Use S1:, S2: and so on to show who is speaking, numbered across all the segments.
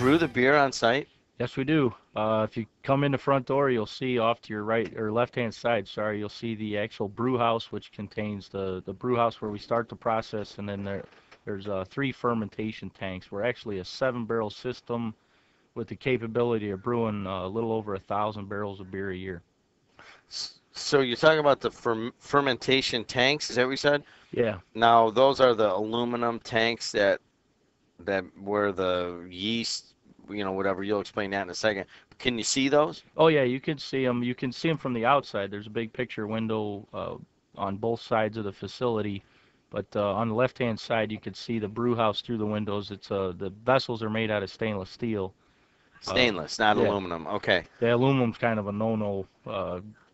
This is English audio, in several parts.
S1: brew the beer on site?
S2: Yes, we do. If you come in the front door, you'll see off to your right or left-hand side, sorry, you'll see the actual brew house, which contains the brew house where we start the process, and then there's 3 fermentation tanks. We're actually a 7-barrel system with the capability of brewing a little over 1,000 barrels of beer a year.
S1: So you're talking about the fermentation tanks, is that what you said?
S2: Yeah.
S1: Now, those are the aluminum tanks that where the yeast, whatever, you'll explain that in a second. Can you see those?
S2: Oh yeah, you can see them. You can see them from the outside. There's a big picture window on both sides of the facility, but on the left-hand side, you can see the brew house through the windows. It's the vessels are made out of stainless steel.
S1: Stainless, not
S2: Yeah,
S1: aluminum. Okay.
S2: the aluminum's kind of a no-no.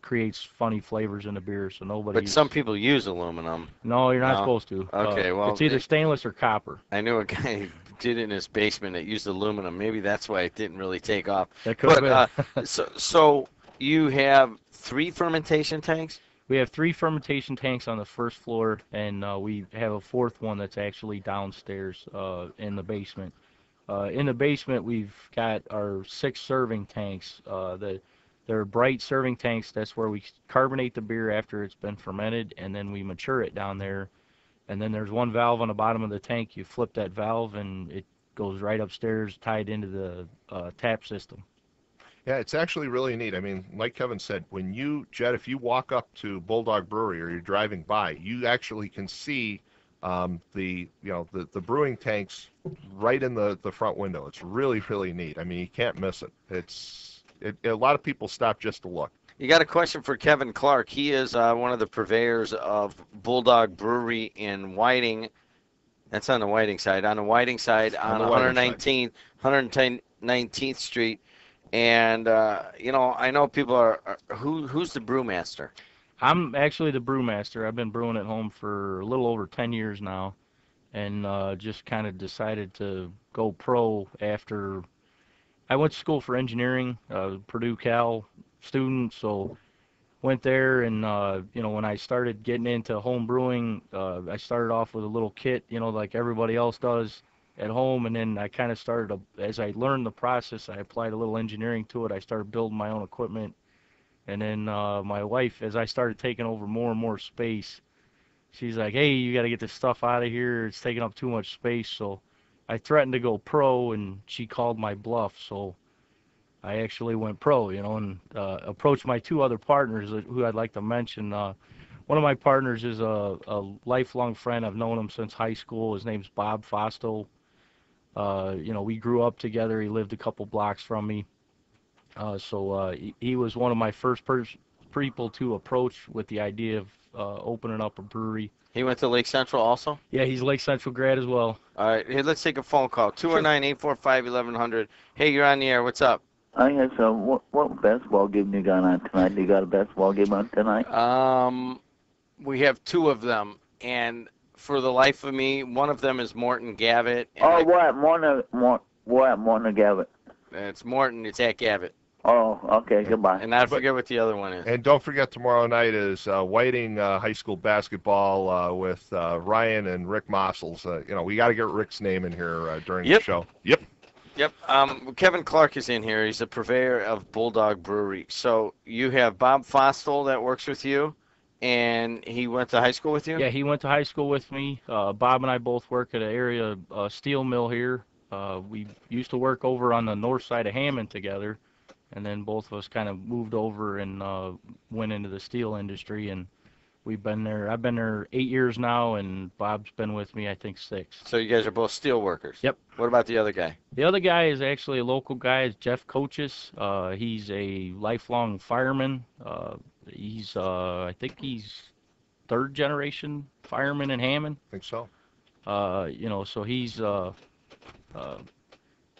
S2: Creates funny flavors in the beer, so
S1: But some
S2: nobody's.
S1: people use aluminum.
S2: No, you're not
S1: No?
S2: supposed to.
S1: Okay, well,
S2: It's either stainless or copper.
S1: I knew a guy who did it in his basement that used aluminum. Maybe that's why it didn't really take off.
S2: That could have been.
S1: So you have 3 fermentation tanks?
S2: We have 3 fermentation tanks on the first floor, and we have a 4th one that's actually downstairs in the basement. In the basement, we've got our 6 serving tanks. They're bright serving tanks. That's where we carbonate the beer after it's been fermented, and then we mature it down there. And then there's one valve on the bottom of the tank. You flip that valve, and it goes right upstairs, tied into the tap system.
S3: Yeah, it's actually really neat. I mean, like Kevin said, Jed, if you walk up to Bulldog Brewery or you're driving by, you actually can see the brewing tanks right in the front window. It's really, really neat. I mean, you can't miss it. A lot of people stop just to look.
S1: You got a question for Kevin Clark. He is one of the purveyors of Bulldog Brewery in Whiting. That's on the Whiting side. On the Whiting side, on 119th Street. And, I know people who's the brewmaster?
S2: I'm actually the brewmaster. I've been brewing at home for a little over 10 years now, and just kind of decided to go pro after I went to school for engineering, Purdue Cal student, so went there, and when I started getting into home brewing, I started off with a little kit, like everybody else does at home, and then I kind of started, as I learned the process, I applied a little engineering to it. I started building my own equipment, and then my wife, as I started taking over more and more space, she's like, hey, you got to get this stuff out of here. It's taking up too much space, so I threatened to go pro, and she called my bluff, so I actually went pro, and approached my 2 other partners who I'd like to mention. One of my partners is a lifelong friend. I've known him since high school. His name's Bob Fosto. We grew up together. He lived a couple blocks from me. So he was one of my first people to approach with the idea of opening up a brewery.
S1: He went to Lake Central also?
S2: Yeah, he's Lake Central grad as well.
S1: All right, here, let's take a phone call. 219-845-1100. Hey, you're on the air. What's up?
S4: I guess, what basketball game you got on tonight? You got a basketball game on tonight?
S1: We have 2 of them, and for the life of me, one of them is Morton Gavitt.
S4: What Morton Gavitt?
S1: It's Morton. It's at Gavitt.
S4: Oh, okay, goodbye.
S1: And I forget what the other one is.
S3: And don't forget, tomorrow night is Whiting High School basketball with Ryan and Rick Mossels. We got to get Rick's name in here during the show. Yep.
S1: Kevin Clark is in here. He's a purveyor of Bulldog Brewery. So you have Bob Fostel that works with you, and he went to high school with you?
S2: Yeah, he went to high school with me. Bob and I both work at an area steel mill here. We used to work over on the north side of Hammond together, and then both of us kind of moved over and went into the steel industry, and we've been there. I've been there 8 years now, and Bob's been with me, I think, 6.
S1: So you guys are both steel workers?
S2: Yep.
S1: What about the other guy?
S2: The other guy is actually a local guy, is Jeff Coaches. He's a lifelong fireman. I think he's 3rd generation fireman in Hammond.
S3: I think so.
S2: So he's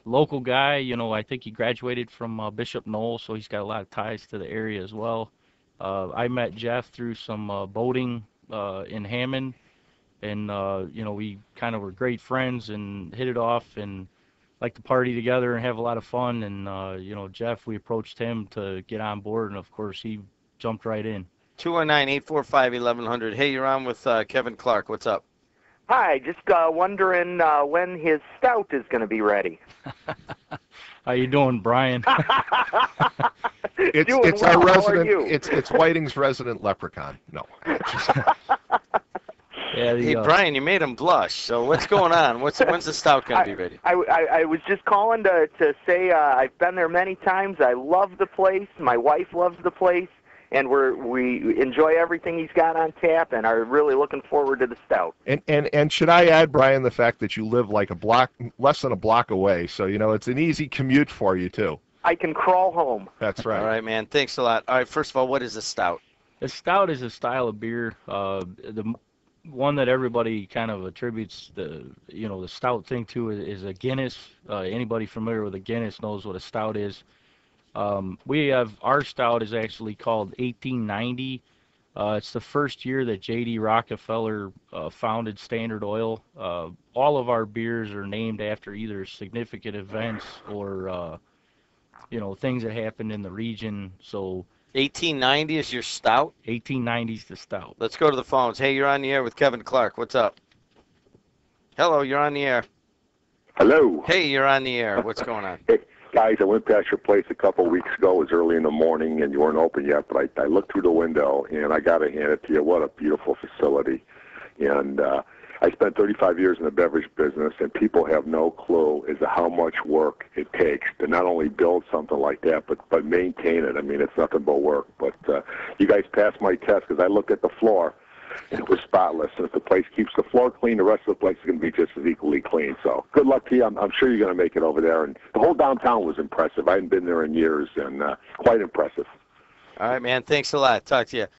S2: local guy. I think he graduated from Bishop Knoll, so he's got a lot of ties to the area as well. I met Jeff through some boating in Hammond, and we kind of were great friends and hit it off and like to party together and have a lot of fun. And Jeff, we approached him to get on board, and of course he jumped right in.
S1: 219-845-1100. Hey, you're on with Kevin Clark. What's up?
S5: Hi, just wondering when his stout is going to be ready.
S2: How you doing, Brian?
S3: It's
S5: well.
S3: our
S5: How are
S3: resident.
S5: you?
S3: It's Whiting's resident leprechaun. No.
S2: Yeah,
S1: Hey, Brian, you made him blush. So what's going on? When's the stout going to be ready?
S5: I was just calling to say I've been there many times. I love the place. My wife loves the place, and we enjoy everything he's got on tap, and are really looking forward to the stout.
S3: And should I add, Brian, the fact that you live like less than a block away, so it's an easy commute for you too.
S5: I can crawl home.
S3: That's right.
S1: All right, man. Thanks a lot. All right, first of all, what is a stout?
S2: A stout is a style of beer. The one that everybody kind of attributes the stout thing to is a Guinness. Anybody familiar with a Guinness knows what a stout is. Our stout is actually called 1890. It's the first year that J.D. Rockefeller founded Standard Oil. All of our beers are named after either significant events or things that happened in the region. So
S1: 1890 is your stout?
S2: 1890 is the stout.
S1: Let's go to the phones. Hey, you're on the air with Kevin Clark. What's up? Hello, you're on the air.
S6: Hello.
S1: Hey, you're on the air. What's going on?
S6: Hey, guys, I went past your place a couple of weeks ago. It was early in the morning, and you weren't open yet, but I looked through the window, and I got to hand it to you. What a beautiful facility. And I spent 35 years in the beverage business, and people have no clue as to how much work it takes to not only build something like that, but maintain it. I mean, it's nothing but work. But you guys passed my test because I looked at the floor, and it was spotless. And if the place keeps the floor clean, the rest of the place is going to be just as equally clean. So good luck to you. I'm sure you're going to make it over there. And the whole downtown was impressive. I hadn't been there in years, and quite impressive.
S1: All right, man. Thanks a lot. Talk to you.